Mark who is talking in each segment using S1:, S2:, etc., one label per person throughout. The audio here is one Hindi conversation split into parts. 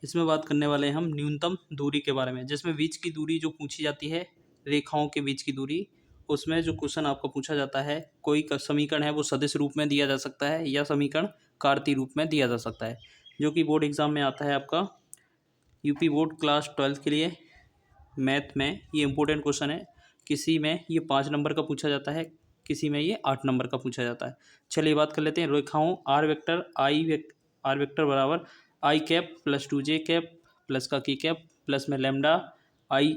S1: इसमें बात करने वाले हैं हम न्यूनतम दूरी के बारे में, जिसमें बीच की दूरी जो पूछी जाती है, रेखाओं के बीच की दूरी, उसमें जो क्वेश्चन आपको पूछा जाता है, कोई समीकरण है वो सदिश रूप में दिया जा सकता है या समीकरण कार्तीय रूप में दिया जा सकता है, जो कि बोर्ड एग्जाम में आता है आपका यूपी बोर्ड क्लास 12 के लिए मैथ में। ये इंपॉर्टेंट क्वेश्चन है, किसी में ये 5 नंबर का पूछा जाता है, किसी में ये 8 नंबर का पूछा जाता है। चलिए बात कर लेते हैं। रेखाओं आर वेक्टर बराबर आई कैप प्लस 2 जे कैप प्लस का के कैप प्लस में लैम्डा आई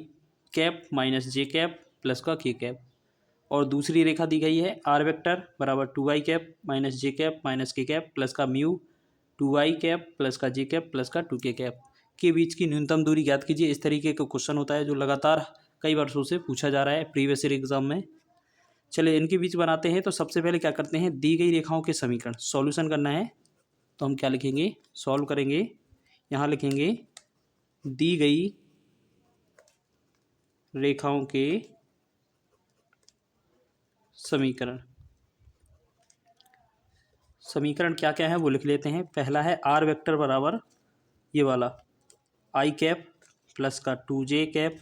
S1: कैप माइनस जे कैप प्लस का के कैप, और दूसरी रेखा दी गई है आर वेक्टर बराबर 2 आई कैप माइनस जे कैप माइनस के कैप प्लस का म्यू 2 आई कैप प्लस का जे कैप प्लस का 2 के कैप के बीच की न्यूनतम दूरी ज्ञात कीजिए। इस तरीके का क्वेश्चन होता है जो लगातार कई वर्षों से पूछा जा रहा है प्रीवियस ईयर एग्जाम में। चलिए इनके बीच बनाते हैं। तो सबसे पहले क्या करते हैं, दी गई रेखाओं के समीकरण सॉल्यूशन करना है। तो हम क्या लिखेंगे, सॉल्व करेंगे, यहाँ लिखेंगे दी गई रेखाओं के समीकरण। समीकरण क्या क्या है वो लिख लेते हैं। पहला है आर वेक्टर बराबर ये वाला आई कैप प्लस का 2 जे कैप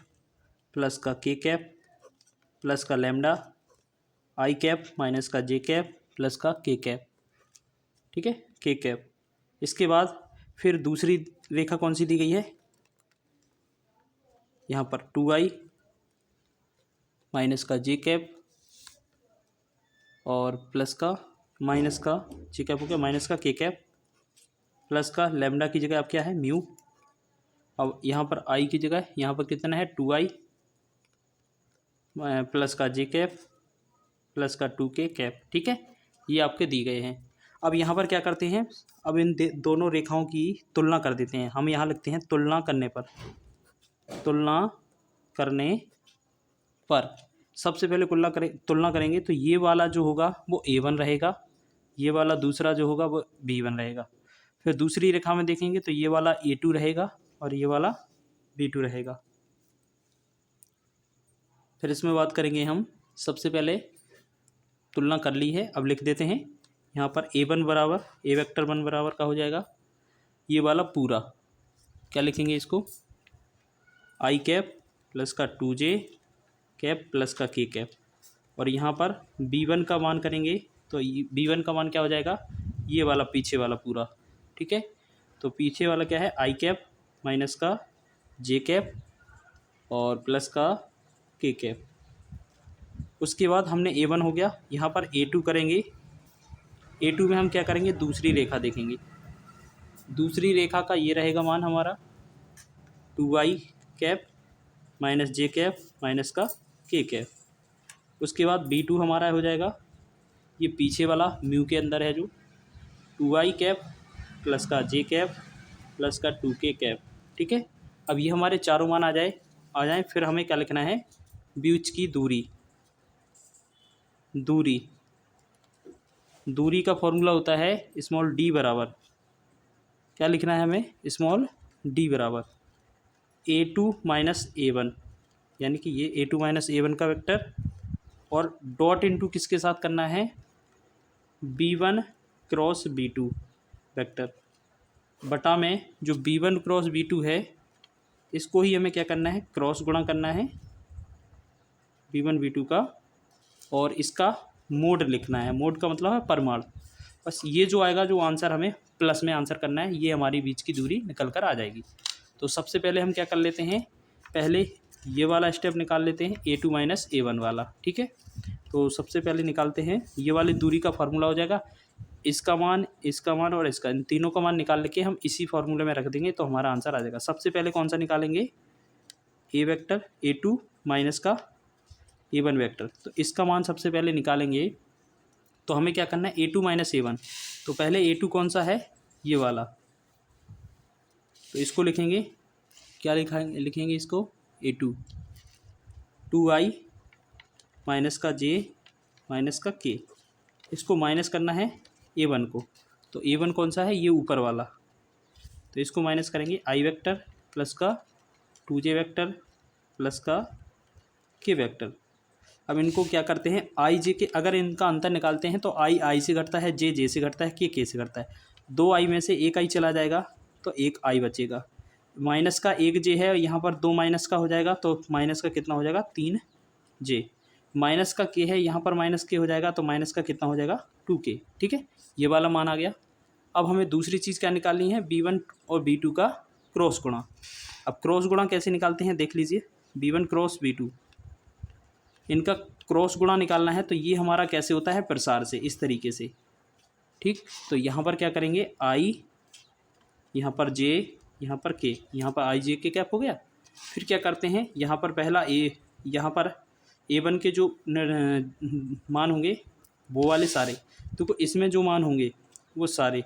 S1: प्लस का के कैप प्लस का लैम्डा आई कैप माइनस का जे कैप प्लस का के कैप, ठीक है, के कैप। इसके बाद फिर दूसरी रेखा कौन सी दी गई है, यहाँ पर 2 आई माइनस का जे कैप और प्लस का माइनस का जे कैप हो गया माइनस का के कैप प्लस का लैम्डा की जगह अब क्या है म्यू। अब यहाँ पर आई की जगह यहाँ पर कितना है 2 आई प्लस का जे कैप प्लस का 2 के कैप, ठीक है, ये आपके दिए गए हैं। अब यहाँ पर क्या करते हैं, अब इन दोनों रेखाओं की तुलना कर देते हैं। हम यहाँ लिखते हैं तुलना करने पर, तुलना करने पर सबसे पहले तुलना करेंगे तो ये वाला जो होगा वो A1 रहेगा, ये वाला दूसरा जो होगा वो B1 रहेगा। फिर दूसरी रेखा में देखेंगे तो ये वाला A2 रहेगा और ये वाला B2 रहेगा। फिर इसमें बात करेंगे हम, सबसे पहले तुलना कर ली है, अब लिख देते हैं यहाँ पर A1 बराबर A वेक्टर 1 बराबर का हो जाएगा ये वाला पूरा, क्या लिखेंगे इसको, आई कैप प्लस का 2 जे कैप प्लस का के कैप, और यहाँ पर B1 का मान करेंगे तो B1 का मान क्या हो जाएगा, ये वाला पीछे वाला पूरा, ठीक है। तो पीछे वाला क्या है आई कैप माइनस का जे कैप और प्लस का के कैप। उसके बाद हमने A1 हो गया, यहाँ पर A2 करेंगे। A2 में हम क्या करेंगे, दूसरी रेखा देखेंगे। दूसरी रेखा का ये रहेगा मान हमारा 2 आई कैप माइनस जे कैप माइनस का के कैप। उसके बाद B2 हमारा हो जाएगा ये पीछे वाला म्यू के अंदर है जो 2 आई कैप प्लस का जे कैप प्लस का 2 के कैप, ठीक है। अब ये हमारे चारों मान आ जाए। फिर हमें क्या लिखना है, बीच की दूरी का फॉर्मूला होता है स्मॉल d बराबर, क्या लिखना है हमें, स्मॉल d बराबर A2 माइनस A1, यानी कि ये A2 माइनस A1 का वेक्टर, और डॉट इनटू किसके साथ करना है, B1 क्रॉस B2 वेक्टर, बटा में जो B1 क्रॉस B2 है इसको ही हमें क्या करना है, क्रॉस गुणा करना है B1 B2 का, और इसका मोड लिखना है। मोड का मतलब है परमाण। बस ये जो आएगा, जो आंसर हमें प्लस में आंसर करना है, ये हमारी बीच की दूरी निकल कर आ जाएगी। तो सबसे पहले हम क्या कर लेते हैं, पहले ये वाला स्टेप निकाल लेते हैं A2 माइनस A1 वाला, ठीक है। तो सबसे पहले निकालते हैं, ये वाली दूरी का फार्मूला हो जाएगा इसका मान और इसका, इन तीनों का मान निकाल लेके हम इसी फार्मूले में रख देंगे तो हमारा आंसर आ जाएगा। सबसे पहले कौन सा निकालेंगे, A वेक्टर A2 माइनस का A1 वेक्टर, तो इसका मान सबसे पहले निकालेंगे। तो हमें क्या करना है, A2 माइनस A1, तो पहले A2 कौन सा है, ये वाला, तो इसको लिखेंगे, क्या लिखेंगे इसको, A2 2i माइनस का J माइनस का K, इसको माइनस करना है A1 को, तो A1 कौन सा है, ये ऊपर वाला, तो इसको माइनस करेंगे आई वेक्टर प्लस का 2J वेक्टर प्लस का K वेक्टर। अब इनको क्या करते हैं, आई जे के, अगर इनका अंतर निकालते हैं तो आई से घटता है, जे से घटता है, के से घटता है। 2 आई में से 1 आई चला जाएगा तो 1 आई बचेगा, माइनस का एक जे है, यहाँ पर दो माइनस का हो जाएगा, तो माइनस का कितना हो जाएगा 3 जे। माइनस का के है, यहाँ पर माइनस के हो जाएगा, तो माइनस का कितना हो जाएगा 2 के। ठीक है, ये वाला मान आ गया। अब हमें दूसरी चीज़ क्या निकालनी है, B1 और B2 का क्रॉस गुणा। अब क्रॉस गुणा कैसे निकालते हैं देख लीजिए, B1 क्रॉस B2, इनका क्रॉस गुणा निकालना है। तो ये हमारा कैसे होता है, प्रसार से, इस तरीके से। ठीक, तो यहाँ पर क्या करेंगे, I, यहाँ पर J, यहाँ पर K, यहाँ पर I J K कैप हो गया। फिर क्या करते हैं, यहाँ पर पहला यहाँ पर A1 के जो मान होंगे वो वाले सारे, तो इसमें जो मान होंगे वो सारे,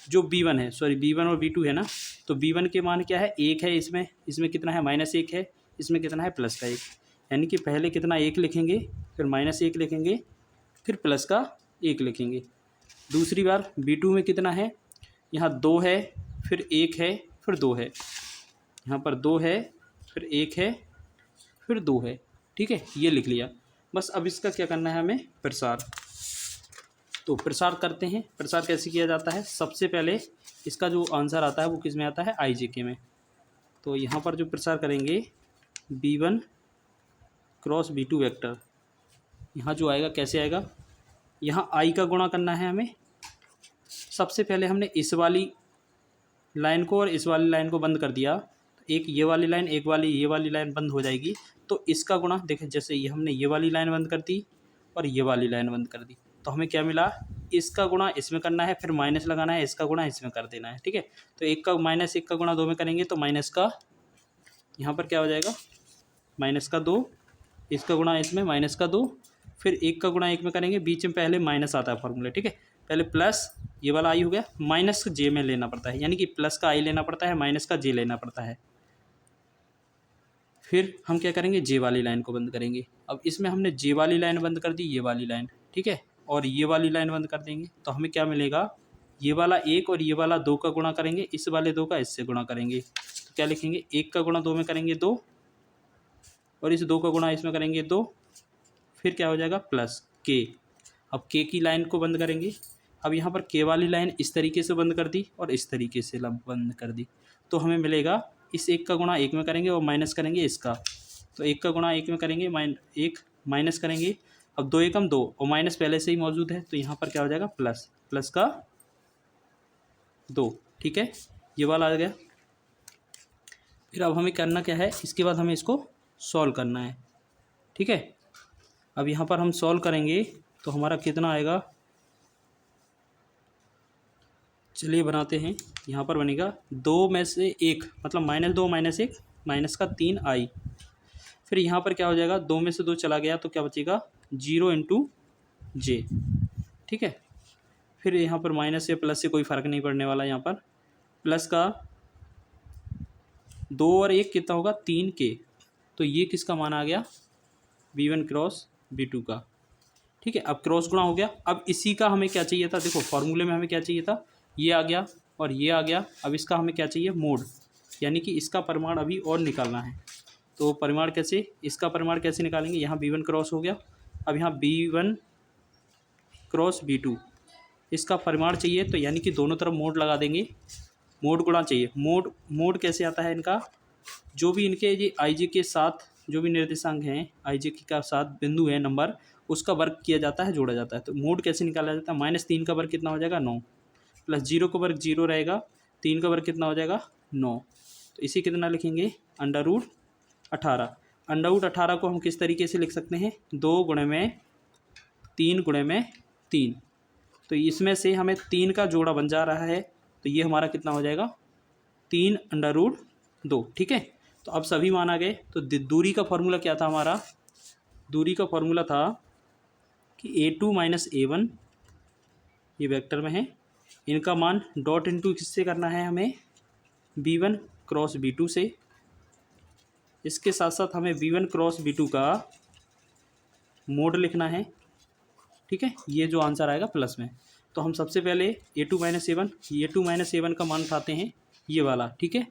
S1: जो B1 है, सॉरी B1 और B2 है ना, तो B1 के मान क्या है, 1 है, इसमें कितना है, -1 है, इसमें कितना है, +1, यानी कि पहले कितना 1 लिखेंगे, फिर -1 लिखेंगे, फिर +1 लिखेंगे। दूसरी बार B2 में कितना है, यहाँ 2 है, फिर 1 है, फिर 2 है, यहाँ पर 2 है, फिर 1 है, फिर 2 है। ठीक है, ये लिख लिया। बस अब इसका क्या करना है हमें, प्रसार। तो प्रसार करते हैं। प्रसार कैसे किया जाता है, सबसे पहले इसका जो आंसर आता है वो किस में आता है, IJK में। तो यहाँ पर जो प्रसार करेंगे B1 क्रॉस B2 वेक्टर, यहाँ जो आएगा कैसे आएगा, यहाँ I का गुणा करना है हमें। सबसे पहले हमने इस वाली लाइन को और इस वाली लाइन को बंद कर दिया, तो एक ये वाली लाइन, एक वाली ये वाली लाइन बंद हो जाएगी। तो इसका गुणा देखें, जैसे ये हमने ये वाली लाइन बंद कर दी और ये वाली लाइन बंद कर दी, तो हमें क्या मिला, इसका गुणा इसमें करना है, फिर माइनस लगाना है, इसका गुणा इसमें कर देना है। ठीक है, तो एक का -1 का गुणा 2 में करेंगे, तो माइनस का यहाँ पर क्या हो जाएगा, -2, इसका गुणा इसमें -2, फिर 1 का गुणा 1 में करेंगे, बीच में पहले माइनस आता है फॉर्मूले। ठीक है, पहले प्लस ये वाला I हो गया, माइनस का J में लेना पड़ता है, यानी कि प्लस का I लेना पड़ता है, माइनस का J लेना पड़ता है। फिर हम क्या करेंगे, J वाली लाइन को बंद करेंगे। अब इसमें हमने J वाली लाइन बंद कर दी, ये वाली लाइन, ठीक है, और ये वाली लाइन बंद कर देंगे, तो हमें क्या मिलेगा, ये वाला 1 और ये वाला 2 का गुणा करेंगे, इस वाले 2 का इससे गुणा करेंगे, तो क्या लिखेंगे, 1 का गुणा 2 में करेंगे 2, और इस 2 का गुणा इसमें करेंगे 2, फिर क्या हो जाएगा +K। अब K की लाइन को बंद करेंगे। अब यहाँ पर K वाली लाइन इस तरीके से बंद कर दी और इस तरीके से बंद कर दी, तो हमें मिलेगा, इस 1 का गुणा 1 में करेंगे और माइनस करेंगे इसका, तो 1 का गुणा 1 में करेंगे, 1 माइनस करेंगे। अब 2 एकम 2 और माइनस पहले से ही मौजूद है, तो यहाँ पर क्या हो जाएगा, प्लस का 2। ठीक है, ये वाला आ गया। फिर अब हमें करना क्या है, इसके बाद हमें इसको सॉल्व करना है। ठीक है, अब यहाँ पर हम सॉल्व करेंगे तो हमारा कितना आएगा, चलिए बनाते हैं। यहाँ पर बनेगा 2 में से 1, मतलब -2 -1 माइनस का 3i। फिर यहाँ पर क्या हो जाएगा, 2 में से 2 चला गया, तो क्या बचेगा, 0 × J। ठीक है, फिर यहाँ पर माइनस या प्लस से कोई फ़र्क नहीं पड़ने वाला, यहाँ पर प्लस का 2 और 1 कितना होगा, 3K। तो ये किसका मान आ गया, B1 क्रॉस B2 का। ठीक है, अब क्रॉस गुणा हो गया। अब इसी का हमें क्या चाहिए था, देखो फॉर्मूले में हमें क्या चाहिए था, ये आ गया और ये आ गया। अब इसका हमें क्या चाहिए, मोड, यानी कि इसका परिमाण अभी और निकालना है। तो परिमाण कैसे, इसका परिमाण कैसे निकालेंगे, यहाँ B1 क्रॉस हो गया, अब यहाँ B1 क्रॉस B2, इसका परिमाण चाहिए, तो यानी कि दोनों तरफ मोड लगा देंगे, मोड गुणा चाहिए। मोड कैसे आता है इनका, जो भी इनके ये IJ के साथ जो भी निर्देशांक हैं, IJ के साथ बिंदु है नंबर, उसका वर्ग किया जाता है, जोड़ा जाता है। तो मोड कैसे निकाला जाता है, -3 का वर्ग कितना हो जाएगा, 9, प्लस 0 का वर्ग 0 रहेगा, 3 का वर्ग कितना हो जाएगा, 9। तो इसी कितना लिखेंगे, √18। √18 को हम किस तरीके से लिख सकते हैं, 2 गुणे में 3 गुणे में 3। तो इसमें से हमें 3 का जोड़ा बन जा रहा है, तो ये हमारा कितना हो जाएगा, 3√2। ठीक है, तो अब सभी मान आ गए। तो दूरी का फॉर्मूला क्या था हमारा, दूरी का फॉर्मूला था कि A2 - A1, ये वेक्टर में है, इनका मान डॉट इनटू किससे करना है हमें, B1 क्रॉस B2 से। इसके साथ साथ हमें B1 क्रॉस B2 का मोड लिखना है। ठीक है, ये जो आंसर आएगा प्लस में। तो हम सबसे पहले A2 - A1, A2 - A1 का मान उठाते हैं, ये वाला। ठीक है,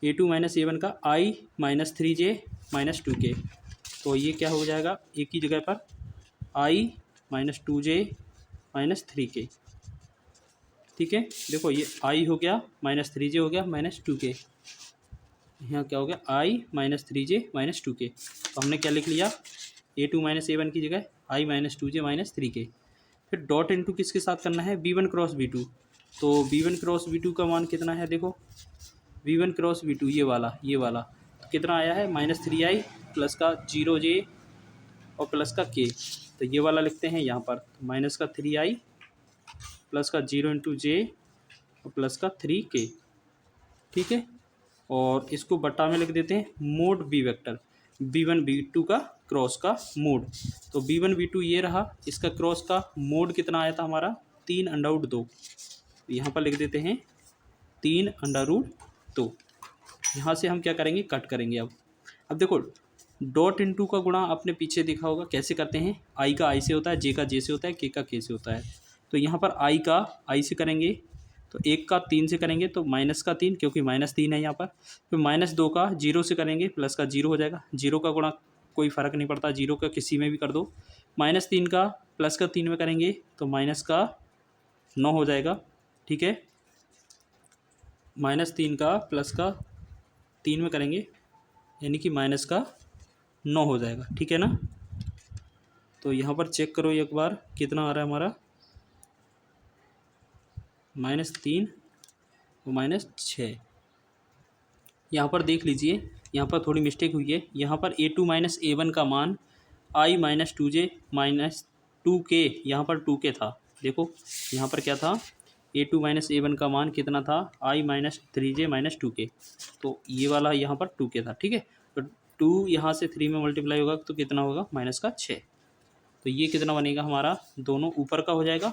S1: A2 - A1 का I -3J -2K, तो ये क्या हो जाएगा, एक ही जगह पर I -2J -3K। ठीक है। देखो ये आई हो गया -3j हो गया -2k, यहाँ क्या हो गया आई -3j -2k। तो हमने क्या लिख लिया, A2 - A1 की जगह आई -2j -3k। फिर डॉट इनटू किसके साथ करना है, B1 क्रॉस B2। तो B1 क्रॉस B2 का मान कितना है, देखो V1 क्रॉस V2 ये वाला तो कितना आया है -3i प्लस का 0j और प्लस का k। तो ये वाला लिखते हैं यहाँ पर, माइनस का 3i प्लस का 0 इंटू जे और प्लस का 3k। ठीक है, और इसको बटा में लिख देते हैं mode B vector, B1 B2 का क्रॉस का मोड। तो B1 B2 ये रहा, इसका क्रॉस का मोड कितना आया था हमारा 3√2। यहाँ पर लिख देते हैं 3√2। यहाँ से हम क्या करेंगे, कट करेंगे। अब देखो डॉट इनटू का गुणा आपने पीछे देखा होगा कैसे करते हैं, आई का आई से होता है, जे का जे से होता है, के का के से होता है। तो यहाँ पर आई का आई से करेंगे तो 1 का 3 से करेंगे तो -3, क्योंकि -3 है यहाँ पर। फिर -2 का 0 से करेंगे, प्लस का 0 हो जाएगा। 0 का गुणा कोई फ़र्क नहीं पड़ता, 0 का किसी में भी कर दो। -3 का प्लस का 3 में करेंगे तो माइनस का 9 हो जाएगा। ठीक है, -3 का प्लस का 3 में करेंगे यानी कि माइनस का 9 हो जाएगा। ठीक है ना, तो यहाँ पर चेक करो एक बार कितना आ रहा है हमारा, -3 और -6। यहाँ पर देख लीजिए, यहाँ पर थोड़ी मिस्टेक हुई है। यहाँ पर A2 - A1 का मान i -2j -2k, यहाँ पर 2k था। देखो यहाँ पर क्या था, A2 - A1 का मान कितना था, i -3j -2k। तो ये वाला यहाँ पर 2k था। ठीक है, तो 2 यहाँ से 3 में मल्टीप्लाई होगा तो कितना होगा, -6। तो ये कितना बनेगा हमारा, दोनों ऊपर का हो जाएगा,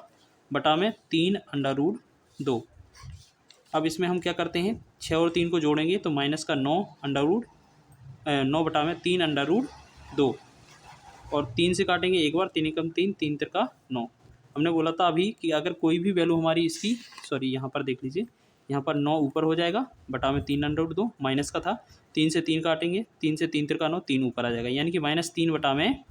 S1: बटा में 3√2। अब इसमें हम क्या करते हैं, 6 और 3 को जोड़ेंगे तो माइनस का 9 बटा में 3√2, और 3 से काटेंगे एक बार, 3 एकम 3, 3 तिरका 9। हमने बोला था अभी कि अगर कोई भी वैल्यू हमारी इसकी, सॉरी यहाँ पर देख लीजिए, यहाँ पर 9 ऊपर हो जाएगा, बटा में 3√2, माइनस का था, 3 से 3 काटेंगे, 3 से 3 तिरका 9, 3 ऊपर आ जाएगा, यानी कि -3 बटा में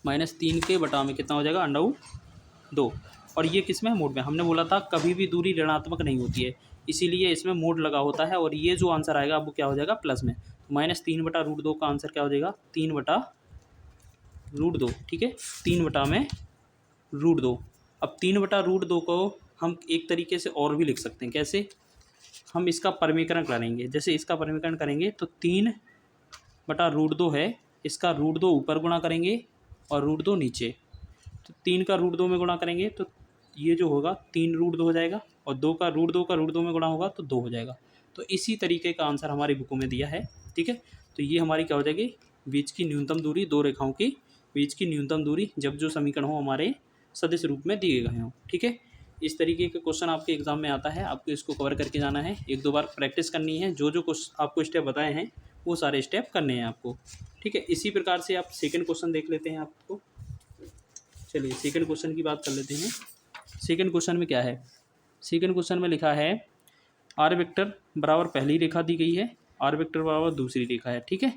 S1: -3 के बटा में कितना हो जाएगा, √2। और ये किस में, मोड में। हमने बोला था कभी भी दूरी ऋणात्मक नहीं होती है, इसीलिए इसमें मोड लगा होता है, और ये जो आंसर आएगा वो क्या हो जाएगा, प्लस में। तो -3 बटा √2 का आंसर क्या हो जाएगा, 3 बटा √2। ठीक है, 3 बटा में √2। अब 3 बटा √2 को हम एक तरीके से और भी लिख सकते हैं, कैसे, हम इसका परमीकरण करेंगे। जैसे इसका परमीकरण करेंगे तो 3 बटा √2 है, इसका √2 ऊपर गुणा करेंगे और √2 नीचे। तो 3 का √2 में गुणा करेंगे तो ये जो होगा 3√2 हो जाएगा, और 2 का √2 में गुणा होगा तो 2 हो जाएगा। तो इसी तरीके का आंसर हमारी बुकों में दिया है। ठीक है, तो ये हमारी क्या हो जाएगी, बीच की न्यूनतम दूरी, दो रेखाओं की बीच की न्यूनतम दूरी, जब जो समीकरण हो हमारे सदिश रूप में दिए गए हों। ठीक है, इस तरीके का क्वेश्चन आपके एग्जाम में आता है, आपको इसको कवर करके जाना है, 1-2 बार प्रैक्टिस करनी है, जो जो कुछ आपको स्टेप बताए हैं वो सारे स्टेप करने हैं आपको। ठीक है, इसी प्रकार से आप सेकंड क्वेश्चन देख लेते हैं आपको। चलिए सेकंड क्वेश्चन की बात कर लेते हैं। सेकंड क्वेश्चन में क्या है, सेकंड क्वेश्चन में लिखा है आर वेक्टर बराबर पहली रेखा दी गई है, आर वेक्टर बराबर दूसरी रेखा है। ठीक है,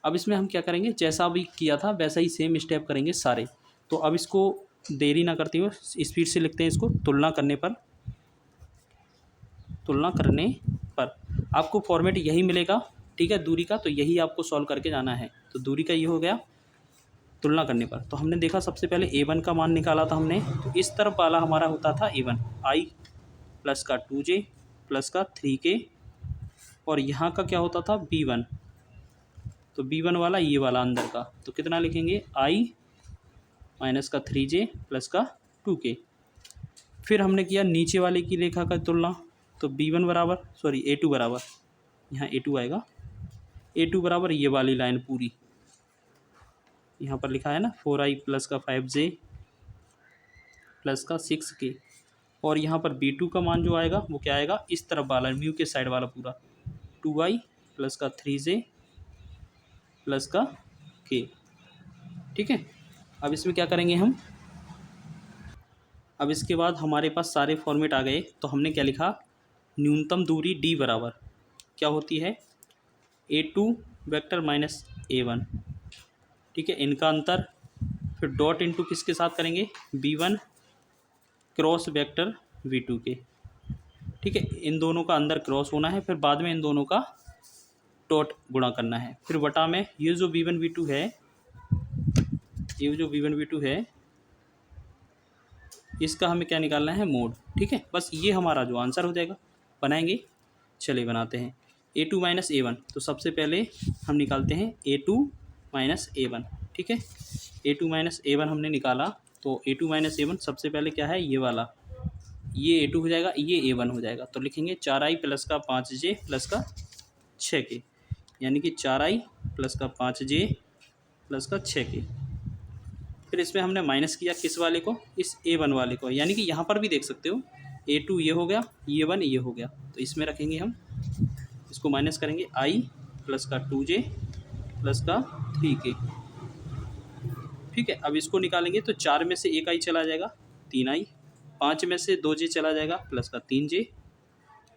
S1: अब इसमें हम क्या करेंगे, जैसा अभी किया था वैसा ही सेम स्टेप करेंगे सारे। तो अब इसको देरी ना करते हुए स्पीड से लिखते हैं इसको। तुलना करने पर आपको फॉर्मेट यही मिलेगा। ठीक है, दूरी का तो यही आपको सॉल्व करके जाना है। तो दूरी का ये हो गया, तुलना करने पर तो हमने देखा सबसे पहले A1 का मान निकाला था हमने। तो इस तरफ वाला हमारा होता था A1, i प्लस का 2j प्लस का 3k, और यहाँ का क्या होता था B1। तो B1 वाला ये वाला अंदर का, तो कितना लिखेंगे, i माइनस का 3j प्लस का 2k। फिर हमने किया नीचे वाले की रेखा का तुलना, तो B1 बराबर, सॉरी A2 बराबर, यहाँ A2 आएगा, A2 बराबर ये वाली लाइन पूरी, यहाँ पर लिखा है ना 4i प्लस का 5j प्लस का 6k। और यहाँ पर B2 का मान जो आएगा वो क्या आएगा, इस तरफ वाला म्यू के साइड वाला पूरा 2i प्लस का 3j प्लस का k। ठीक है, अब इसमें क्या करेंगे हम, अब इसके बाद हमारे पास सारे फॉर्मेट आ गए। तो हमने क्या लिखा, न्यूनतम दूरी D बराबर क्या होती है, A2 वेक्टर माइनस A1। ठीक है, इनका अंतर, फिर डॉट इनटू किसके साथ करेंगे, B1 क्रॉस वेक्टर V2 के, ठीक है। इन दोनों का अंदर क्रॉस होना है, फिर बाद में इन दोनों का डॉट गुणा करना है, फिर बटा में ये जो V1 V2 है, ये जो V1 V2 है इसका हमें क्या निकालना है, मोड, ठीक है। बस ये हमारा जो आंसर हो जाएगा। बनाएंगे, चलिए बनाते हैं। A2 माइनस A1, तो सबसे पहले हम निकालते हैं A2 माइनस A1, ठीक है। A2 माइनस A1 हमने निकाला, तो A2 माइनस A1 सबसे पहले क्या है, ये वाला, ये A2 हो जाएगा, ये A1 हो जाएगा। तो लिखेंगे 4i प्लस का 5j प्लस का 6k, यानी कि 4i प्लस का 5j प्लस का 6k। फिर इसमें हमने माइनस किया किस वाले को, इस A1 वाले को, यानी कि यहाँ पर भी देख सकते हो A2 ये हो गया, A1 ये हो गया, तो इसमें रखेंगे हम, इसको माइनस करेंगे, i प्लस का 2j प्लस का 3k, ठीक है। अब इसको निकालेंगे तो 4 में से 1i चला जाएगा, 3i, 5 में से 2j चला जाएगा प्लस का 3j,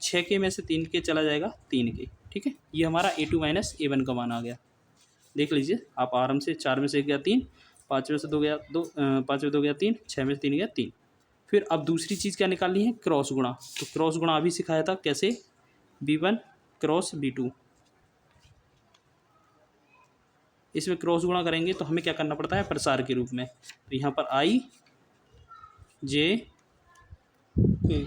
S1: 6k में से 3k चला जाएगा 3k, ठीक है। ये हमारा A2 माइनस A1 का मान आ गया। देख लीजिए आप आराम से, 4 में से 1 गया 3, 5 में से 2 गया 2, 5 में 2 गया 3, 6 में से 3 गया 3। फिर अब दूसरी चीज़ क्या निकालनी है, क्रॉस गुणा। तो क्रॉस गुणा अभी सिखाया था, कैसे, B1 क्रॉस B2। इसमें क्रॉस गुणा करेंगे तो हमें क्या करना पड़ता है, प्रसार के रूप में। तो यहाँ पर i j k,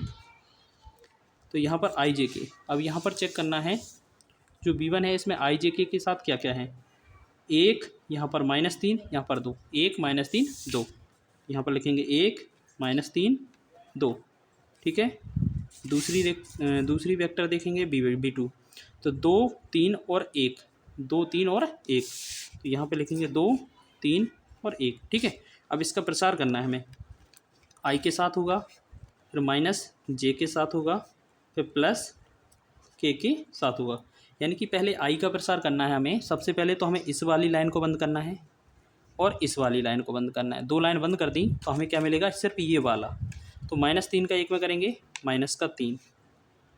S1: तो यहाँ पर i j k। अब यहाँ पर चेक करना है, जो B1 है इसमें i j k के साथ क्या क्या है, 1, यहाँ पर -3, यहाँ पर 2, 1 -3 2, यहाँ पर लिखेंगे 1 -3 2, ठीक है। दूसरी वेक्टर देखेंगे B2, तो 2 3 और 1, 2 3 और 1, तो यहाँ पे लिखेंगे 2 3 और 1, ठीक है। अब इसका प्रसार करना है हमें, i के साथ होगा, फिर माइनस j के साथ होगा, फिर प्लस k के साथ होगा। यानी कि पहले i का प्रसार करना है हमें। सबसे पहले तो हमें इस वाली लाइन को बंद करना है और इस वाली लाइन को बंद करना है। 2 लाइन बंद कर दी तो हमें क्या मिलेगा, सिर्फ ये वाला। तो -3 का 1 में करेंगे माइनस का 3,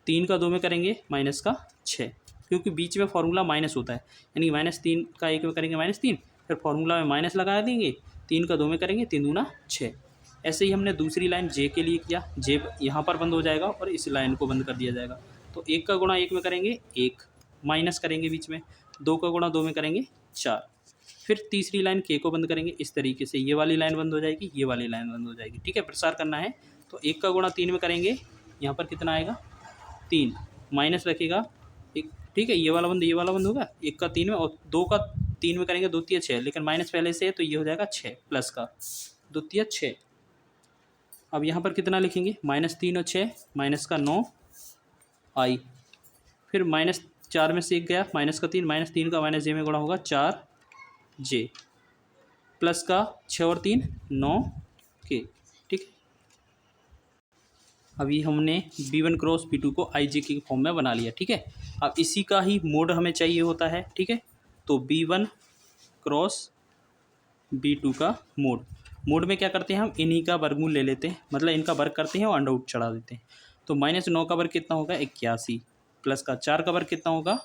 S1: 3 का 2 में करेंगे माइनस का 6, क्योंकि बीच में फार्मूला माइनस होता है, यानी -3 का 1 में करेंगे -3, फिर फार्मूला में माइनस लगा देंगे, 3 का 2 में करेंगे 3 दूना 6। ऐसे ही हमने दूसरी लाइन j के लिए किया, j यहाँ पर बंद हो जाएगा और इस लाइन को बंद कर दिया जाएगा। तो 1 का गुणा 1 में करेंगे 1, माइनस करेंगे बीच में, 2 का गुणा 2 में करेंगे 4, फिर तीसरी लाइन k को बंद करेंगे। इस तरीके से ये वाली लाइन बंद हो जाएगी, ये वाली लाइन बंद हो जाएगी, ठीक है। प्रसार करना है तो 1 का गुणा 3 में करेंगे, यहाँ पर कितना आएगा 3, माइनस रखेगा 1, ठीक है। ये वाला बंद होगा, 1 का 3 में, और 2 का 3 में करेंगे 2 3 6, लेकिन माइनस पहले से है तो ये हो जाएगा 6, प्लस का 2 3 6। अब यहाँ पर कितना लिखेंगे, -3 और 6, माइनस का 9 i, फिर -4 में से 1 गया, माइनस का 3, -3 का -j में गुणा होगा 4j, प्लस का 6 और 3 9k, ठीक है। अभी हमने B1 क्रॉस B2 को i j के फॉर्म में बना लिया, ठीक है। अब इसी का ही मोड हमें चाहिए होता है, ठीक है। तो B1 क्रॉस B2 का मोड में क्या करते हैं, हम इन्हीं का वर्गमूल ले लेते हैं, मतलब इनका वर्ग करते हैं और अंडर रूट चढ़ा देते हैं। तो -9 का वर्ग कितना होगा 81, प्लस का 4 का वर्ग कितना होगा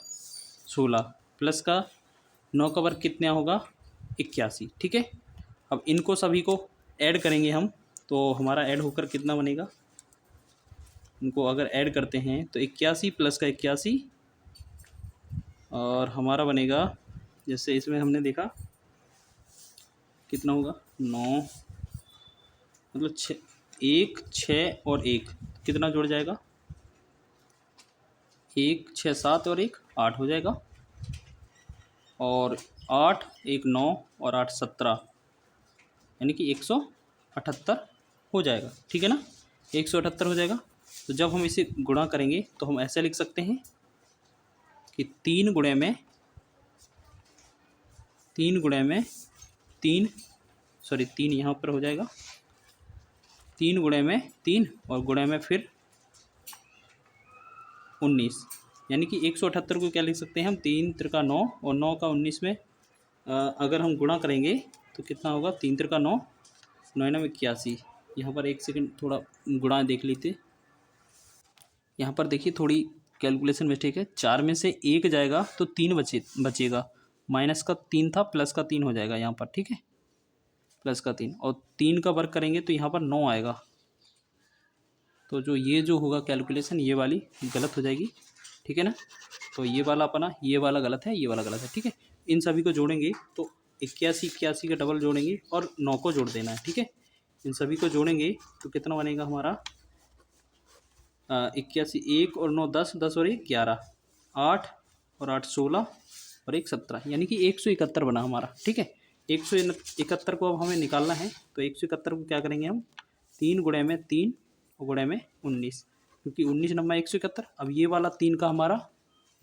S1: 16, प्लस का 9 का वर्ग कितना होगा 81, ठीक है। अब इनको सभी को ऐड करेंगे हम, तो हमारा ऐड होकर कितना बनेगा, इनको अगर ऐड करते हैं तो 81 प्लस का 81, और हमारा बनेगा, जैसे इसमें हमने देखा कितना होगा 9, मतलब 1 6 और 1 कितना जुड़ जाएगा, 1 6 7 और 1 8 हो जाएगा, और 8 1 9 और 8 17, यानी कि 178 हो जाएगा, ठीक है ना, 178 हो जाएगा। तो जब हम इसे गुणा करेंगे तो हम ऐसे लिख सकते हैं कि 3 गुणे में 3 यहाँ पर हो जाएगा, 3 गुणे में 3 और गुणे में फिर 19, यानी कि 178 को क्या लिख सकते हैं हम, 3 त्रिका 9 और 9 का 19 में अगर हम गुणा करेंगे तो कितना होगा, 3 त्रिका 9, 9 9 81। यहाँ पर एक सेकंड थोड़ा गुणा देख लेते, यहाँ पर देखिए थोड़ी कैलकुलेशन मिस्टेक है, 4 में से 1 जाएगा तो 3 बचेगा, माइनस का 3 था, प्लस का 3 हो जाएगा यहाँ पर, ठीक है, प्लस का 3, और 3 का वर्ग करेंगे तो यहाँ पर 9 आएगा, तो जो ये जो होगा कैलकुलेशन ये वाली गलत हो जाएगी, ठीक है ना। तो ये वाला अपना ये वाला गलत है, ये वाला गलत है, ठीक है। इन सभी को जोड़ेंगे तो 81 का डबल जोड़ेंगे और 9 को जोड़ देना है, ठीक है। इन सभी को जोड़ेंगे तो कितना बनेगा हमारा 81, 1 और 9 10, 10 और 1 11, 8 और 8 16 और 1 17, यानी कि 171 बना हमारा, ठीक है। 171 को अब हमें निकालना है, तो 171 को क्या करेंगे हम 3 गुणे में 3 और गुणे में 19, क्योंकि 19 नंबर 171। अब ये वाला 3 का हमारा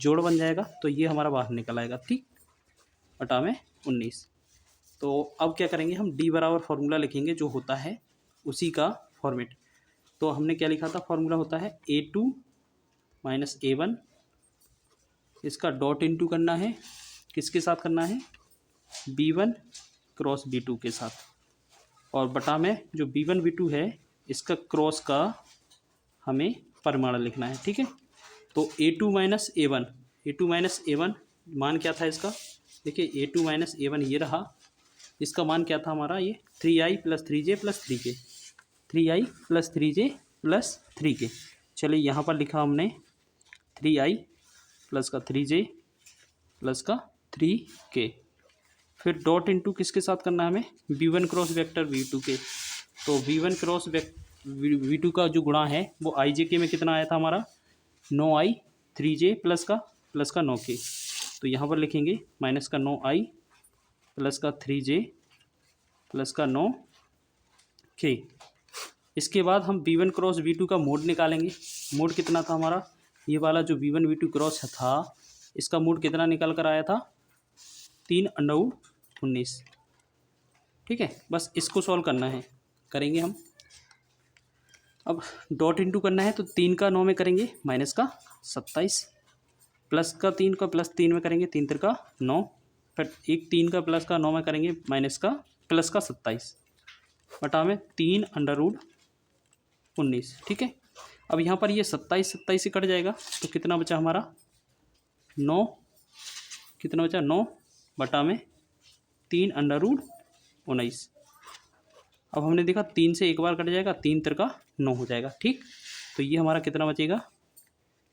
S1: जोड़ बन जाएगा, तो ये हमारा बाहर निकल आएगा, ठीक, बटा में 19। तो अब क्या करेंगे हम डी बराबर फार्मूला लिखेंगे जो होता है उसी का फॉर्मेट। तो हमने क्या लिखा था, फार्मूला होता है A2 माइनस A1, इसका डॉट इनटू करना है, किसके साथ करना है B1 क्रॉस B2 के साथ, और बटा में जो B1 B2 है इसका क्रॉस का हमें परिमाण लिखना है, ठीक है। तो A2 माइनस A1 मान क्या था इसका, देखिए A2 माइनस A1 ये रहा, इसका मान क्या था हमारा ये 3i plus 3j plus 3k, 3i plus 3j plus 3k। चलिए यहाँ पर लिखा हमने 3i प्लस का 3j प्लस का 3k, फिर डॉट इनटू किसके साथ करना है हमें V1 क्रॉस वेक्टर V2 के। तो V1 क्रॉस V2 का जो गुणा है वो ijk में कितना आया था हमारा 9i 3j प्लस का 9k। तो यहाँ पर लिखेंगे माइनस का 9i प्लस का 3j प्लस का 9k। इसके बाद हम V1 क्रॉस V2 का मोड निकालेंगे। मोड कितना था हमारा, ये वाला जो V1 V2 क्रॉस था इसका मोड कितना निकल कर आया था 3√19, ठीक है। बस इसको सॉल्व करना है, करेंगे हम। अब डॉट इनटू करना है, तो 3 का 9 में करेंगे माइनस का 27, प्लस का 3 का प्लस 3 में करेंगे 3 3 का 9, फिर एक 3 का प्लस का 9 में करेंगे माइनस का प्लस का 27, बटा में 3√19, ठीक है। अब यहाँ पर ये 27 से कट जाएगा, तो कितना बचा हमारा 9, कितना बचा 9 बटा में 3√19। अब हमने देखा 3 से एक बार कट जाएगा, 3 3 का 9 हो जाएगा, ठीक। तो ये हमारा कितना बचेगा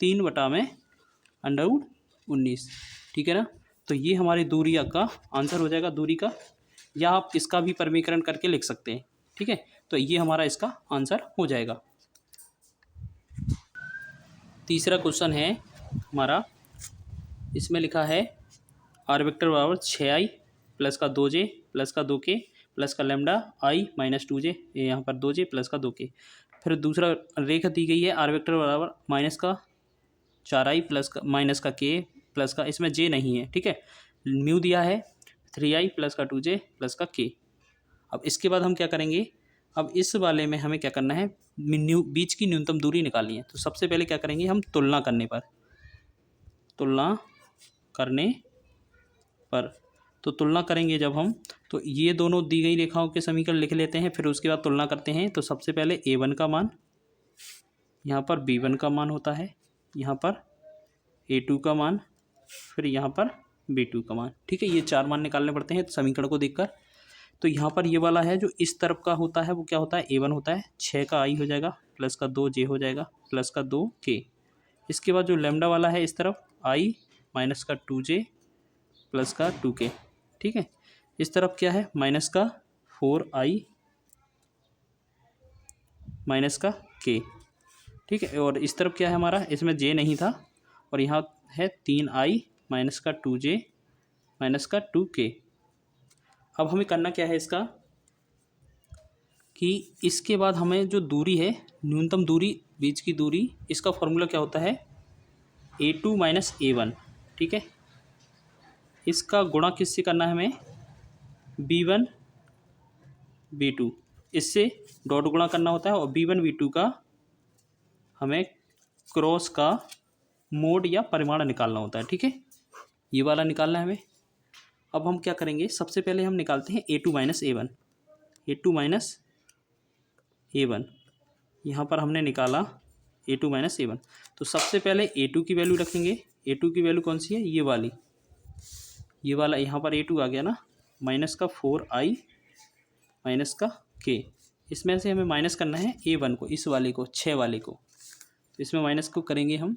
S1: 3 बटा में √19, ठीक है ना। तो ये हमारी दूरी का आंसर हो जाएगा, दूरी का, या आप इसका भी परिमीकरण करके लिख सकते हैं, ठीक है। तो ये हमारा इसका आंसर हो जाएगा। तीसरा क्वेश्चन है हमारा, इसमें लिखा है आर वेक्टर बराबर 6i प्लस का 2j प्लस का 2k प्लस का लैम्डा i माइनस 2j, यहाँ पर 2j प्लस का 2k। फिर दूसरा रेखा दी गई है आर वेक्टर बराबर माइनस का 4i प्लस का माइनस का k प्लस का, इसमें j नहीं है, ठीक है। म्यू दिया है 3i प्लस का 2j प्लस का k। अब इसके बाद हम क्या करेंगे, अब इस वाले में हमें क्या करना है बीच की न्यूनतम दूरी निकालनी है। तो सबसे पहले क्या करेंगे हम तुलना करने पर तो तुलना करेंगे जब हम, तो ये दोनों दी गई रेखाओं के समीकरण लिख लेते हैं, फिर उसके बाद तुलना करते हैं। तो सबसे पहले A1 का मान, यहाँ पर B1 का मान होता है, यहाँ पर A2 का मान, फिर यहाँ पर B2 का मान, ठीक है। ये 4 मान निकालने पड़ते हैं समीकरण को देखकर। तो यहाँ पर ये वाला है जो इस तरफ का होता है वो क्या होता है A1 होता है, 6 का i हो जाएगा प्लस का 2j हो जाएगा प्लस का 2k। इसके बाद जो लैम्डा वाला है इस तरफ i माइनस का 2j प्लस का 2k, ठीक है। इस तरफ क्या है माइनस का 4i माइनस का k, ठीक है। और इस तरफ क्या है हमारा, इसमें j नहीं था, और यहाँ है 3i माइनस का 2j माइनस का 2k। अब हमें करना क्या है इसका, कि इसके बाद हमें जो दूरी है न्यूनतम दूरी बीच की दूरी, इसका फॉर्मूला क्या होता है A2 माइनस A1, ठीक है। इसका गुणा किससे करना है हमें B1 B2, इससे डॉट गुणा करना होता है, और B1 B2 का हमें क्रॉस का मोड या परिमाण निकालना होता है, ठीक है। ये वाला निकालना है हमें। अब हम क्या करेंगे, सबसे पहले हम निकालते हैं A2 minus A1, A2 minus A1। यहाँ पर हमने निकाला A2 माइनस A1। तो सबसे पहले A2 की वैल्यू रखेंगे। A2 की वैल्यू कौन सी है, ये वाली, ये वाला, यहाँ पर A2 आ गया ना, माइनस का 4i माइनस का k, इसमें से हमें माइनस करना है A1 को, इस वाले को, 6 वाले को। तो इसमें माइनस को करेंगे हम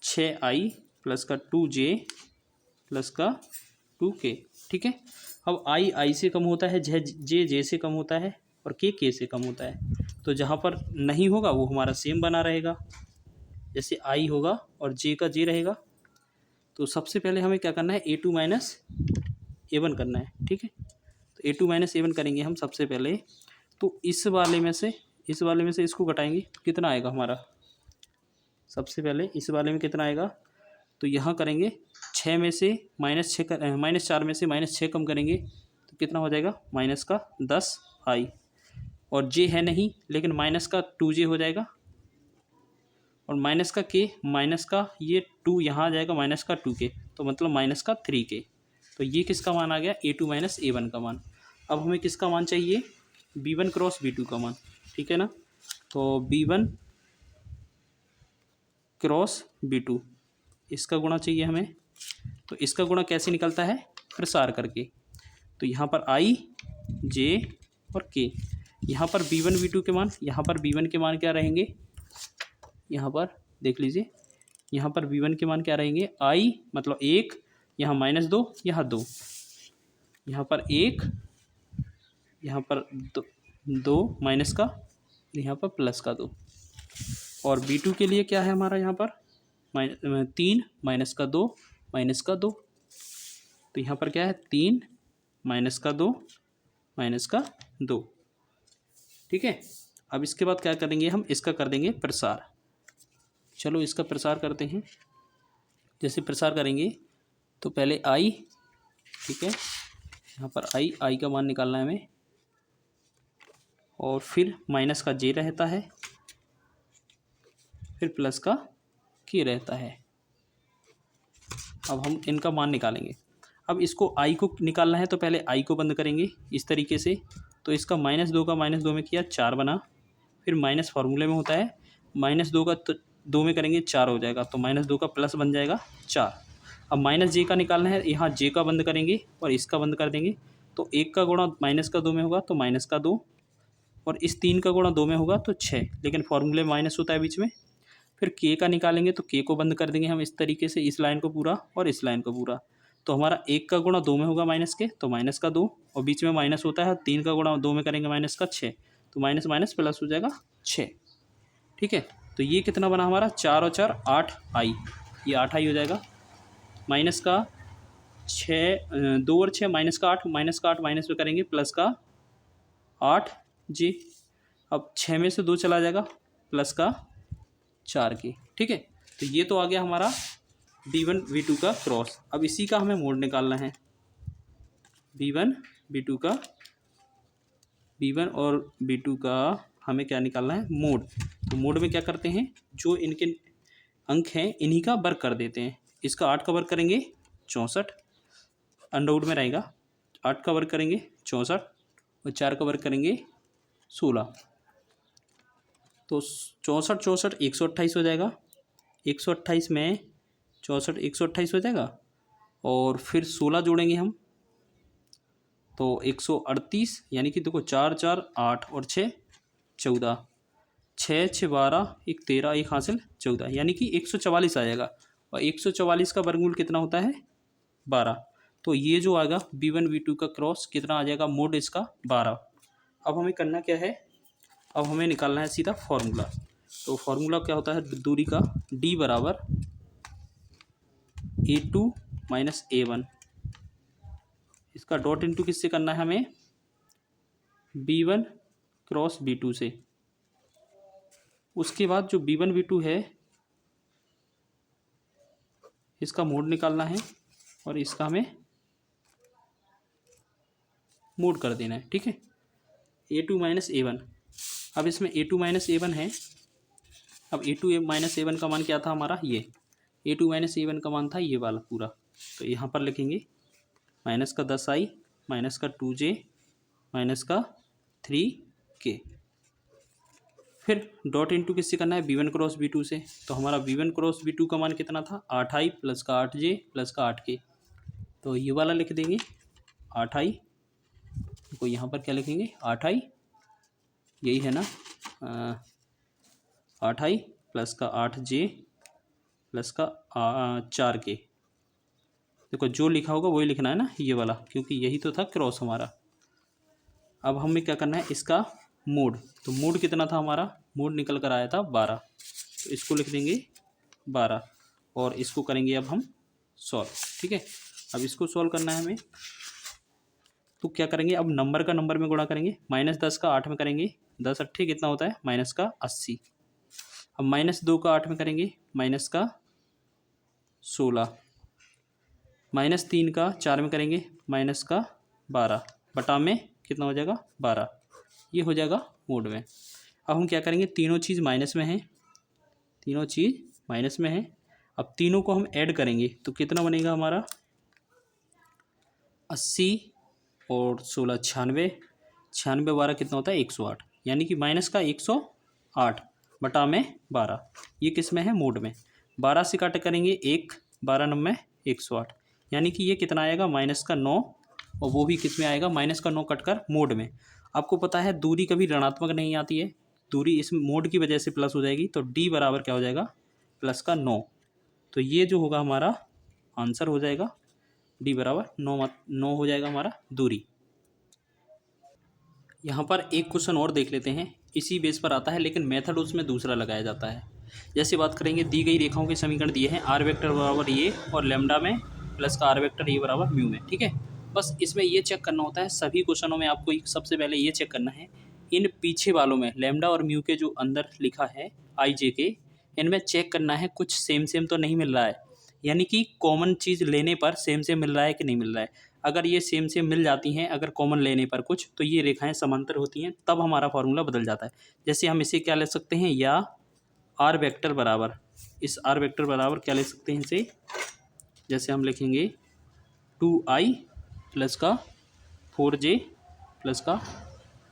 S1: 6i प्लस का 2j प्लस का 2k। ठीक है, अब i से कम होता है, j से कम होता है और k से कम होता है। तो जहाँ पर नहीं होगा वो हमारा सेम बना रहेगा, जैसे i होगा और j का j रहेगा। तो सबसे पहले हमें क्या करना है, A2 माइनस A1 करना है। ठीक है, तो A2 माइनस A1 करेंगे हम सबसे पहले। तो इस वाले में से इसको घटाएंगे, कितना आएगा हमारा, सबसे पहले इस वाले में कितना आएगा, तो यहाँ करेंगे 6 में से -4 में से -6 कम करेंगे तो कितना हो जाएगा, माइनस का 10i, और j है नहीं लेकिन माइनस का 2j हो जाएगा, और माइनस का k, माइनस का ये 2 यहाँ आ जाएगा, माइनस का 2k, तो मतलब माइनस का 3k। तो ये किसका मान आ गया, A2 माइनस A1 का मान। अब हमें किसका मान चाहिए, B1 क्रॉस B2 का मान। ठीक है ना, तो B1 क्रॉस B2 इसका गुणा चाहिए हमें। तो इसका गुणा कैसे निकलता है, प्रसार करके। तो यहाँ पर i, j और k, यहाँ पर B1 B2 के मान, यहाँ पर B1 के मान क्या रहेंगे, यहाँ पर देख लीजिए, यहाँ पर B1 के मान क्या रहेंगे, i मतलब 1, यहाँ -2, यहाँ 2, यहाँ पर 1, यहाँ पर 2 माइनस का, यहाँ पर प्लस का 2। और B2 के लिए क्या है हमारा, यहाँ पर 3 माइनस का 2 माइनस का 2, तो यहाँ पर क्या है 3 माइनस का 2 माइनस का 2। ठीक है, अब इसके बाद क्या करेंगे हम, इसका कर देंगे प्रसार। चलो इसका प्रसार करते हैं। जैसे प्रसार करेंगे तो पहले i, ठीक है, यहाँ पर i का मान निकालना है हमें, और फिर माइनस का j रहता है, फिर प्लस का k रहता है। अब हम इनका मान निकालेंगे। अब इसको i को निकालना है तो पहले i को बंद करेंगे इस तरीके से। तो इसका -2 का -2 में किया 4 बना, फिर माइनस फार्मूले में होता है, -2 का 2 में करेंगे 4 हो जाएगा, तो -2 का प्लस बन जाएगा 4। अब माइनस j का निकालना है, यहाँ j का बंद करेंगे और इसका बंद कर देंगे। तो 1 का गुणा माइनस का 2 में होगा तो माइनस का 2, और इस 3 का गुणा 2 में होगा तो 6, लेकिन फार्मूले में माइनस होता है बीच में। फिर k का निकालेंगे तो k को बंद कर देंगे हम इस तरीके से, इस लाइन को पूरा और इस लाइन को पूरा। तो हमारा 1 का गुणा 2 में होगा माइनस के, तो माइनस का 2, और बीच में माइनस होता है, 3 का गुणा 2 में करेंगे माइनस का 6, तो माइनस माइनस प्लस हो जाएगा 6। ठीक है, तो ये कितना बना हमारा, 4 और 4 8i, ये 8i हो जाएगा। माइनस का 6, 2 और 6 माइनस का 8, माइनस का 8 माइनस में करेंगे प्लस का 8j। अब 6 में से 2 चला जाएगा, प्लस का 4k। ठीक है, तो ये तो आ गया हमारा B1 B2 का क्रॉस। अब इसी का हमें मोड निकालना है, B1 B2 का, B1 और B2 का हमें क्या निकालना है, मोड। तो मोड में क्या करते हैं, जो इनके अंक हैं इन्हीं का वर्ग कर देते हैं। इसका 8 का वर्ग करेंगे 64, अंडरवुड में रहेगा, 8 का वर्ग करेंगे 64 और 4 का वर्ग करेंगे 16, तो 64 64 128 हो जाएगा। 128 में 64 128 हो जाएगा, और फिर 16 जोड़ेंगे हम तो 138, यानी कि देखो 4 4 8 और 6 14, 6 6 12, 1 13, 1 हासिल 14, यानी कि 144 आ जाएगा। और 144 का वर्गमूल कितना होता है, 12। तो ये जो आएगा B1 B2 का क्रॉस कितना आ जाएगा, मोड इसका 12। अब हमें करना क्या है, अब हमें निकालना है सीधा फॉर्मूला। तो फॉर्मूला क्या होता है, दूरी का, D बराबर A2 माइनस A1, इसका डॉट इनटू किससे करना है हमें, B1 क्रॉस B2 से। उसके बाद जो B1 B2 है इसका मोड निकालना है और इसका हमें मोड कर देना है। ठीक है, A2 माइनस A1। अब इसमें A2 माइनस A1 है। अब A2 माइनस A1 का मान क्या था हमारा, ये A2 माइनस A1 का मान था ये वाला पूरा। तो यहाँ पर लिखेंगे माइनस का 10i माइनस का 2j माइनस का 3k। फिर डॉट इनटू किससे करना है, B1 क्रॉस B2 से। तो हमारा B1 क्रॉस B2 का मान कितना था, 8i प्लस का 8j प्लस का 8k। तो ये वाला लिख देंगे 8i देखो यहाँ पर क्या लिखेंगे 8i, यही है ना 8i प्लस का 8j प्लस का 4k। देखो जो लिखा होगा वही लिखना है ना, ये वाला, क्योंकि यही तो था क्रॉस हमारा। अब हमें क्या करना है, इसका मोड, तो मोड कितना था हमारा, मोड निकल कर आया था 12, तो इसको लिख देंगे 12 और इसको करेंगे अब हम सॉल्व। ठीक है, अब इसको सॉल्व करना है हमें, तो क्या करेंगे, अब नंबर का नंबर में गुणा करेंगे, -10 का 8 में करेंगे, 10 अट्ठे कितना होता है माइनस का 80। अब -2 का 8 में करेंगे, माइनस का 16, -3 का 4 में करेंगे, माइनस का 12, बटा में कितना हो जाएगा 12, ये हो जाएगा मोड में। अब हम क्या करेंगे, तीनों चीज़ माइनस में है, तीनों चीज़ माइनस में है, अब तीनों को हम ऐड करेंगे तो कितना बनेगा हमारा 80 और 16 96, 96 12 कितना होता है 108, यानी कि माइनस का 108 बटा में 12, ये किस में है मोड में। 12 से काट करेंगे 1, 12 9 में 108, यानी कि ये कितना आएगा माइनस का 9, और वो भी किस में आएगा माइनस का 9 कटकर मोड में। आपको पता है दूरी कभी ऋणात्मक नहीं आती है, दूरी इस मोड की वजह से प्लस हो जाएगी, तो d बराबर क्या हो जाएगा प्लस का 9, तो ये जो होगा हमारा आंसर हो जाएगा d बराबर 9 हो जाएगा हमारा दूरी। यहाँ पर एक क्वेश्चन और देख लेते हैं, इसी बेस पर आता है लेकिन मेथड उसमें दूसरा लगाया जाता है। जैसे बात करेंगे, दी गई रेखाओं के समीकरण दिए हैं, आर वेक्टर बराबर ये और लैम्डा में प्लस का आर वेक्टर ये बराबर म्यू में। ठीक है, बस इसमें ये चेक करना होता है, सभी क्वेश्चनों में आपको सबसे पहले ये चेक करना है, इन पीछे वालों में लैम्डा और म्यू के जो अंदर लिखा है आई जे के, इनमें चेक करना है कुछ सेम सेम तो नहीं मिल रहा है, यानी कि कॉमन चीज़ लेने पर सेम सेम मिल रहा है कि नहीं मिल रहा है। अगर ये सेम सेम मिल जाती हैं, अगर कॉमन लेने पर कुछ, तो ये रेखाएं समांतर होती हैं, तब हमारा फॉर्मूला बदल जाता है। जैसे हम इसे क्या ले सकते हैं, या आर वेक्टर बराबर, इस आर वेक्टर बराबर क्या ले सकते हैं इसे, जैसे हम लिखेंगे 2i प्लस का 4j प्लस का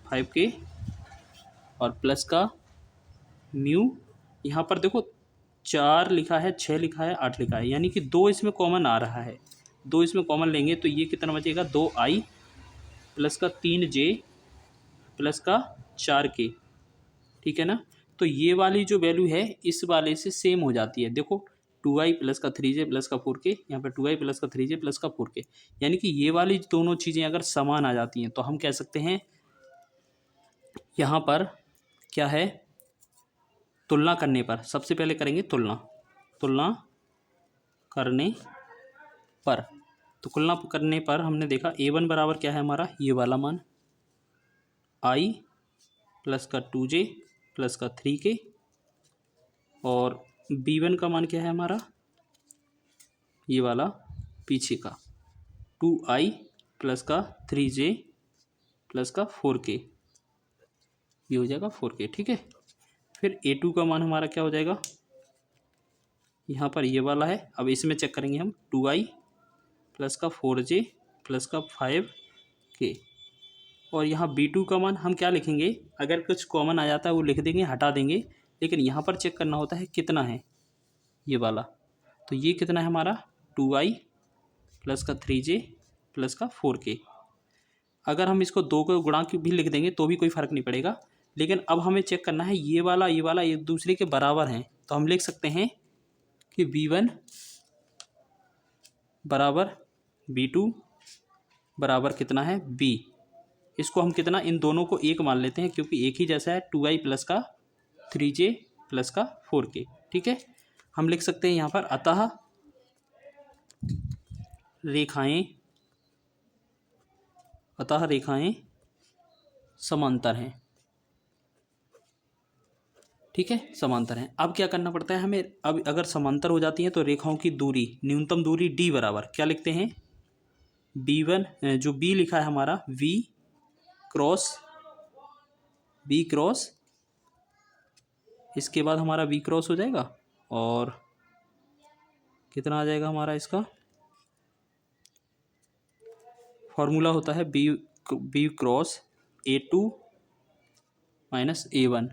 S1: 5k और प्लस का म्यू, यहाँ पर देखो 4 लिखा है, 6 लिखा है, 8 लिखा है, यानी कि 2 इसमें कॉमन आ रहा है, 2 इसमें कॉमन लेंगे तो ये कितना बचेगा 2i प्लस का 3j प्लस का 4k। ठीक है ना, तो ये वाली जो वैल्यू है इस वाले से सेम हो जाती है। देखो 2i प्लस का 3j प्लस का 4k, यहाँ पे 2i प्लस का 3j प्लस का 4k, यानी कि ये वाली दोनों चीज़ें अगर समान आ जाती हैं तो हम कह सकते हैं यहाँ पर क्या है, तुलना करने पर, सबसे पहले करेंगे तुलना, तुलना करने पर, तो तुलना करने पर हमने देखा a1 बराबर क्या है हमारा, ये वाला मान i प्लस का 2j प्लस का 3k, और b1 का मान क्या है हमारा, ये वाला पीछे का 2i प्लस का 3j प्लस का 4k, ये हो जाएगा 4k। ठीक है, फिर a2 का मान हमारा क्या हो जाएगा, यहाँ पर ये वाला है, अब इसमें चेक करेंगे हम 2i प्लस का 4j प्लस का 5k, और यहाँ b2 का मान हम क्या लिखेंगे, अगर कुछ कॉमन आ जाता है वो लिख देंगे, हटा देंगे, लेकिन यहाँ पर चेक करना होता है कितना है ये वाला, तो ये कितना है हमारा 2i प्लस का 3j प्लस का 4k। अगर हम इसको 2 को गुणा भी लिख देंगे तो भी कोई फ़र्क नहीं पड़ेगा, लेकिन अब हमें चेक करना है ये वाला एक दूसरे के बराबर हैं, तो हम लिख सकते हैं कि b1 बराबर b2 बराबर कितना है b, इसको हम कितना, इन दोनों को एक मान लेते हैं क्योंकि एक ही जैसा है, 2i प्लस का 3j प्लस का 4k। ठीक है, हम लिख सकते हैं यहाँ पर अतः रेखाएं समांतर हैं। ठीक है, समांतर हैं। अब क्या करना पड़ता है हमें, अब अगर समांतर हो जाती हैं तो रेखाओं की दूरी, न्यूनतम दूरी d बराबर क्या लिखते हैं, b1 जो b लिखा है हमारा v क्रॉस, इसके बाद हमारा v क्रॉस हो जाएगा, और कितना आ जाएगा हमारा, इसका फॉर्मूला होता है b cross a2 minus a1,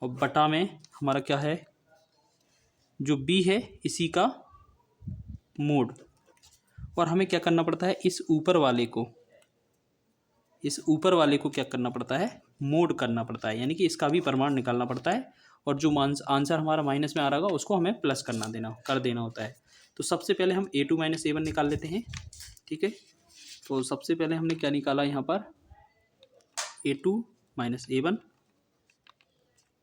S1: और बटा में हमारा क्या है, जो b है इसी का मोड, और हमें क्या करना पड़ता है, इस ऊपर वाले को इस ऊपर वाले को क्या करना पड़ता है, मोड करना पड़ता है, यानी कि इसका भी परिमाण निकालना पड़ता है, और जो आंसर हमारा माइनस में आ रहा होगा उसको हमें प्लस कर देना होता है। तो सबसे पहले हम A2 माइनस A1 निकाल लेते हैं। ठीक है, तो सबसे पहले हमने क्या निकाला यहाँ पर, A2 माइनस A1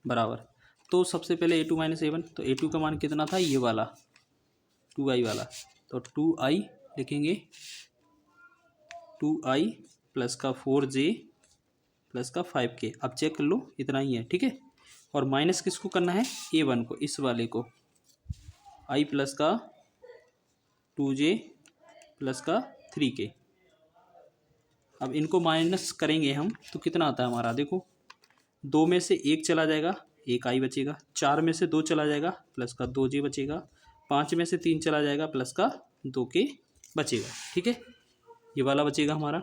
S1: बराबर, तो सबसे पहले A2 माइनस A1, तो A2 का मान कितना था, ये वाला 2i वाला, तो 2i लिखेंगे, 2i प्लस का 4j प्लस का 5k। अब चेक कर लो, इतना ही है। ठीक है, और माइनस किसको करना है, A1 को, इस वाले को, i प्लस का 2j प्लस का 3k। अब इनको माइनस करेंगे हम तो कितना आता है हमारा, देखो 2 में से 1 चला जाएगा, 1 i बचेगा, 4 में से 2 चला जाएगा, प्लस का 2j बचेगा, 5 में से 3 चला जाएगा, प्लस का 2k बचेगा। ठीक है, ये वाला बचेगा हमारा।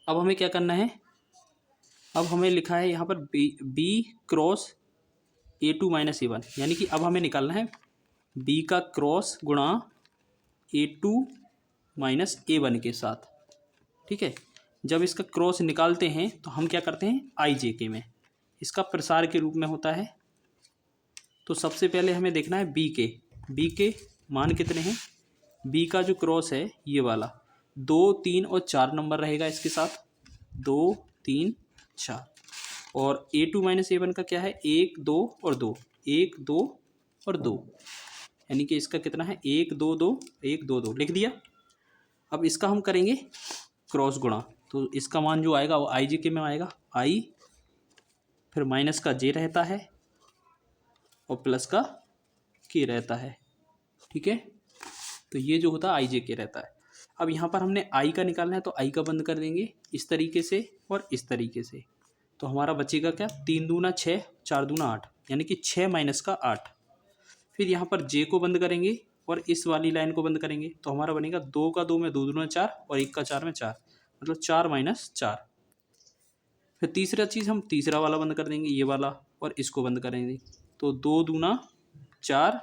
S1: अब हमें क्या करना है, अब हमें लिखा है यहाँ पर b cross A2 minus A1, यानी कि अब हमें निकालना है b का क्रॉस गुणा A2 माइनस A1 के साथ। ठीक है, जब इसका क्रॉस निकालते हैं तो हम क्या करते हैं, IJK में, इसका प्रसार के रूप में होता है। तो सबसे पहले हमें देखना है b के मान कितने हैं, b का जो क्रॉस है ये वाला 2, 3 और 4 नंबर रहेगा इसके साथ, 2, 3, 4। और A2 माइनस A1 का क्या है, 1, 2 और 2, 1, 2 और 2, यानी कि इसका कितना है, 1, 2, 2, 1, 2, 2 लिख दिया। अब इसका हम करेंगे क्रॉस गुणा, तो इसका मान जो आएगा वो IJK में आएगा, i फिर माइनस का j रहता है और प्लस का k रहता है। ठीक है, तो ये जो होता है IJK रहता है। अब यहाँ पर हमने i का निकालना है, तो i का बंद कर देंगे इस तरीके से और इस तरीके से, तो हमारा बचेगा क्या, 3 दूना 6, 4 दूना 8, यानी कि 6 माइनस का 8। फिर यहाँ पर j को बंद करेंगे और इस वाली लाइन को बंद करेंगे, तो हमारा बनेगा 2 का 2 में 2 दूना 4 और 1 का 4 में 4, मतलब 4 माइनस 4। फिर तीसरा चीज़ हम तीसरा वाला बंद कर देंगे, ये वाला, और इसको बंद करेंगे, तो 2 दूना 4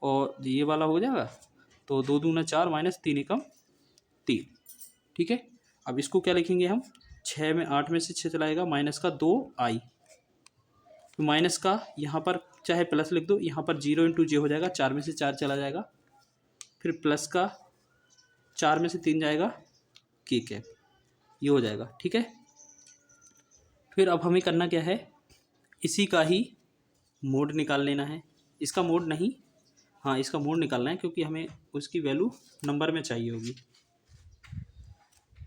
S1: और ये वाला हो जाएगा, तो 2 दूना 4 माइनस 3 एकम 3। ठीक है, अब इसको क्या लिखेंगे हम, 6 में 8 में से 6 चलाएगा, माइनस का 2i, तो माइनस का यहाँ पर चाहे प्लस लिख दो, यहाँ पर 0 इंटू जे हो जाएगा, 4 में से 4 चला जाएगा, फिर प्लस का 4 में से 3 जाएगा, के कैप, ये हो जाएगा। ठीक है, फिर अब हमें करना क्या है, इसी का ही मोड निकाल लेना है, इसका मोड नहीं, हाँ इसका मोड निकालना है, क्योंकि हमें उसकी वैल्यू नंबर में चाहिए होगी।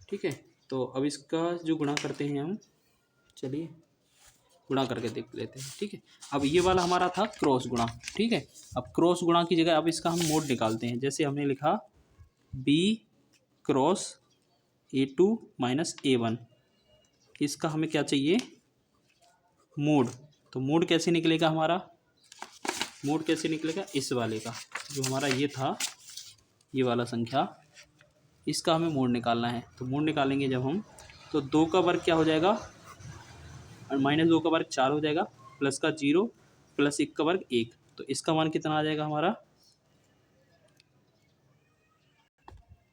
S1: ठीक है, तो अब इसका जो गुणा करते हैं हम, चलिए गुणा करके देख लेते हैं। ठीक है, अब ये वाला हमारा था क्रॉस गुणा। ठीक है, अब क्रॉस गुणा की जगह अब इसका हम मोड निकालते हैं, जैसे हमने लिखा b cross A2 minus A1, इसका हमें क्या चाहिए, मोड। तो मोड कैसे निकलेगा हमारा, मोड कैसे निकलेगा, इस वाले का, जो हमारा ये था, ये वाला संख्या, इसका हमें मोड निकालना है। तो मोड निकालेंगे जब हम, तो 2 का वर्ग क्या हो जाएगा, और माइनस 2 का वर्ग 4 हो जाएगा, प्लस का 0 प्लस 1 का वर्ग 1, तो इसका मान कितना आ जाएगा हमारा,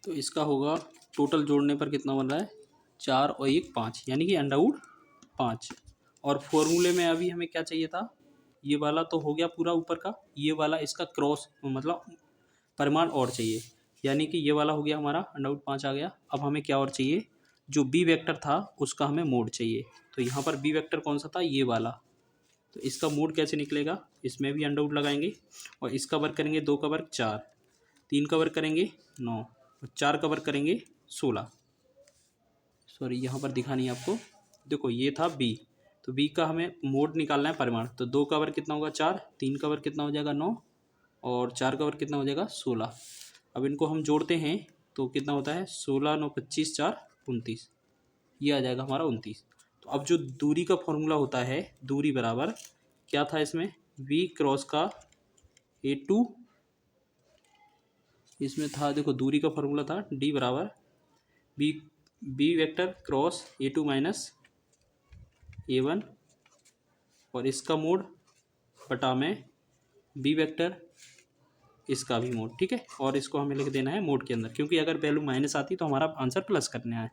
S1: तो इसका होगा टोटल जोड़ने पर कितना बन रहा है, 4 और 1 5, यानी कि अंडरवुड 5। और फॉर्मूले में अभी हमें क्या चाहिए था, ये वाला तो हो गया पूरा ऊपर का, ये वाला इसका क्रॉस मतलब परिमाण और चाहिए, यानी कि ये वाला हो गया हमारा, अंडरवुड 5 आ गया। अब हमें क्या और चाहिए, जो बी वेक्टर था उसका हमें मोड चाहिए, तो यहाँ पर बी वेक्टर कौन सा था, ये वाला, तो इसका मोड कैसे निकलेगा, इसमें भी अंडरवुड लगाएंगे और इसका वर्ग करेंगे, 2 का वर्ग 4, 3 का वर्ग करेंगे 9 और 4 का वर्ग करेंगे 16। सॉरी यहाँ पर दिखा नहीं आपको, देखो ये था बी, तो बी का हमें मोड निकालना है परिमाण, तो 2 का वर्ग कितना होगा 4, 3 का वर्ग कितना हो जाएगा 9 और 4 का वर्ग कितना हो जाएगा 16। अब इनको हम जोड़ते हैं तो कितना होता है, 16 9 25 4 29, ये आ जाएगा हमारा 29। तो अब जो दूरी का फॉर्मूला होता है, दूरी बराबर क्या था इसमें, v क्रॉस का A2, इसमें था देखो दूरी का फॉर्मूला था d बराबर B vector cross A2 minus A1 और इसका मोड बटा में बी वेक्टर इसका भी मोड। ठीक है, और इसको हमें लिख देना है मोड के अंदर, क्योंकि अगर वैल्यू माइनस आती तो हमारा आंसर प्लस करना है,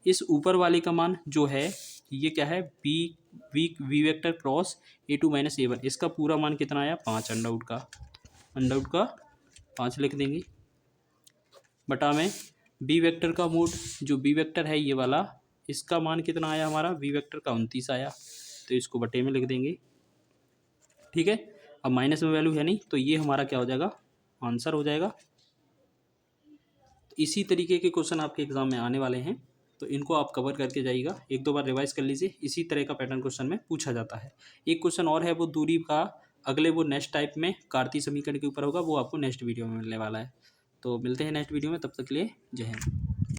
S1: इस ऊपर वाले का मान जो है ये क्या है, V vector cross A2 minus A1, इसका पूरा मान कितना आया 5 अंडर का 5 लिख देंगे बटा में बी वेक्टर का मोड, जो बी वेक्टर है ये वाला, इसका मान कितना आया हमारा वी वेक्टर का 29 आया, तो इसको बटे में लिख देंगे। ठीक है, अब माइनस में वैल्यू है नहीं तो ये हमारा क्या हो जाएगा, आंसर हो जाएगा। इसी तरीके के क्वेश्चन आपके एग्जाम में आने वाले हैं, तो इनको आप कवर करके जाइएगा, एक दो बार रिवाइज कर लीजिए। इसी तरह का पैटर्न क्वेश्चन में पूछा जाता है। एक क्वेश्चन और है वो दूरी का, अगले वो नेक्स्ट टाइप में कार्तीय समीकरण के ऊपर होगा, वो आपको नेक्स्ट वीडियो में मिलने वाला है। तो मिलते हैं नेक्स्ट वीडियो में, तब तक के लिए जय हिंद।